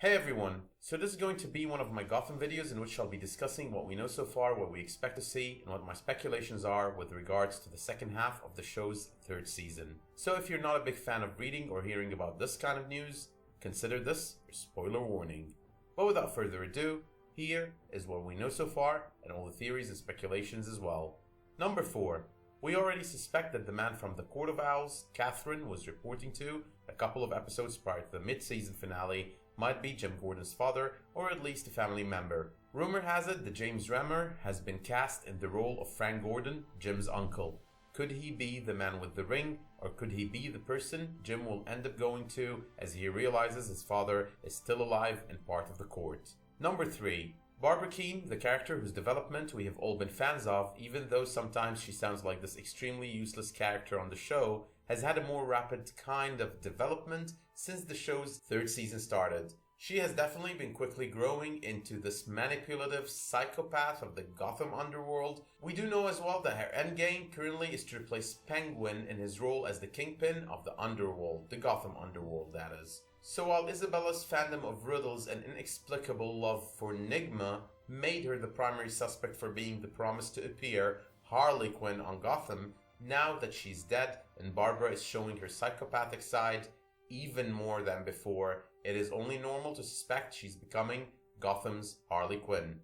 Hey everyone, so this is going to be one of my Gotham videos in which I'll be discussing what we know so far, what we expect to see, and what my speculations are with regards to the second half of the show's third season. So if you're not a big fan of reading or hearing about this kind of news, consider this your spoiler warning. But without further ado, here is what we know so far and all the theories and speculations as well. Number 4. We already suspect that the man from the Court of Owls, Catherine, was reporting to a couple of episodes prior to the mid-season finale might be Jim Gordon's father or at least a family member. Rumor has it that James Remmer has been cast in the role of Frank Gordon, Jim's uncle. Could he be the man with the ring, or could he be the person Jim will end up going to as he realizes his father is still alive and part of the court? Number 3. Barbara Kean, the character whose development we have all been fans of, even though sometimes she sounds like this extremely useless character on the show, has had a more rapid kind of development since the show's third season started. She has definitely been quickly growing into this manipulative psychopath of the Gotham underworld. We do know as well that her endgame currently is to replace Penguin in his role as the kingpin of the underworld, the Gotham underworld that is. So while Isabella's fandom of riddles and inexplicable love for Nigma made her the primary suspect for being the promised to appear Harley Quinn on Gotham, now that she's dead and Barbara is showing her psychopathic side even more than before, it is only normal to suspect she's becoming Gotham's Harley Quinn.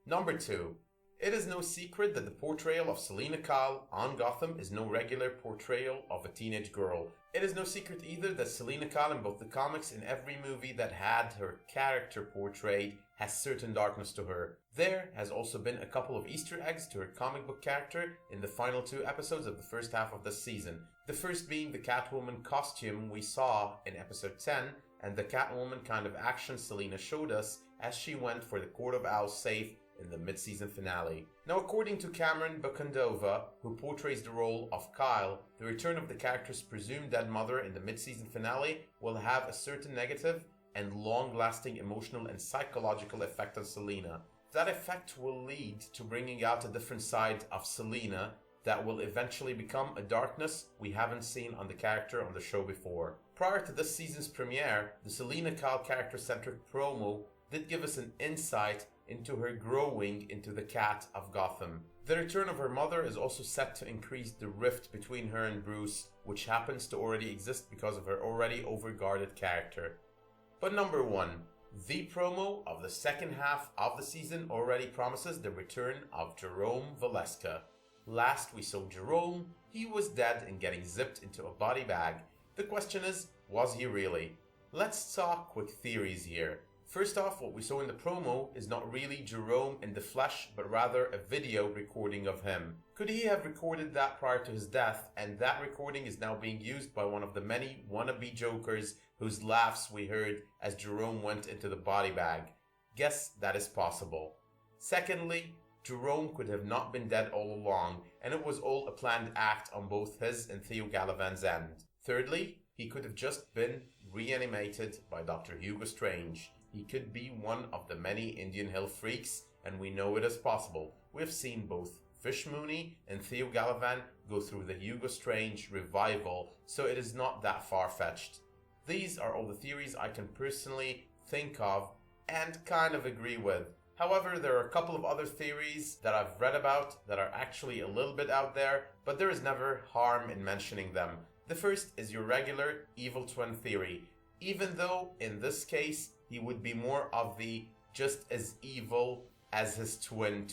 Number 2. It is no secret that the portrayal of Selina Kyle on Gotham is no regular portrayal of a teenage girl. It is no secret either that Selina Kyle in both the comics and every movie that had her character portrayed has certain darkness to her. There has also been a couple of Easter eggs to her comic book character in the final 2 episodes of the first half of this season. The first being the Catwoman costume we saw in episode 10 and the Catwoman kind of action Selina showed us as she went for the Court of Owls safe in the mid-season finale. Now, according to Cameron Bacondova, who portrays the role of Kyle, the return of the character's presumed dead mother in the mid-season finale will have a certain negative and long-lasting emotional and psychological effect on Selina. That effect will lead to bringing out a different side of Selina that will eventually become a darkness we haven't seen on the character on the show before. Prior to this season's premiere, the Selina Kyle character-centric promo did give us an insight into her growing into the Cat of Gotham. The return of her mother is also set to increase the rift between her and Bruce, which happens to already exist because of her already overguarded character. But number 1, the promo of the second half of the season already promises the return of Jerome Valeska. Last we saw Jerome, he was dead and getting zipped into a body bag. The question is, was he really? Let's talk quick theories here. First off, what we saw in the promo is not really Jerome in the flesh, but rather a video recording of him. Could he have recorded that prior to his death, and that recording is now being used by one of the many wannabe Jokers whose laughs we heard as Jerome went into the body bag? Guess that is possible. Secondly, Jerome could have not been dead all along, and it was all a planned act on both his and Theo Galavan's end. Thirdly, he could have just been reanimated by Dr. Hugo Strange. He could be one of the many Indian Hill freaks, and we know it is possible. We have seen both Fish Mooney and Theo Galavan go through the Hugo Strange revival, so it is not that far-fetched. These are all the theories I can personally think of and kind of agree with. However, there are a couple of other theories that I've read about that are actually a little bit out there, but there is never harm in mentioning them. The first is your regular evil twin theory, even though in this case he would be more of the just as evil as his twin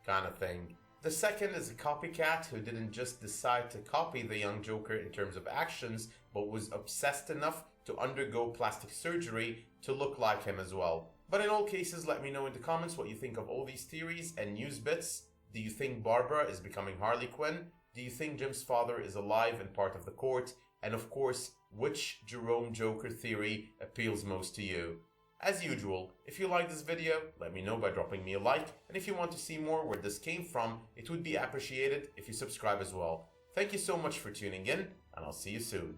kind of thing. The second is a copycat who didn't just decide to copy the young Joker in terms of actions, but was obsessed enough to undergo plastic surgery to look like him as well. But in all cases, let me know in the comments what you think of all these theories and news bits. Do you think Barbara is becoming Harley Quinn? Do you think Jim's father is alive and part of the court? And of course, which Jerome Joker theory appeals most to you? As usual, if you like this video, let me know by dropping me a like, and if you want to see more where this came from, it would be appreciated if you subscribe as well. Thank you so much for tuning in, and I'll see you soon.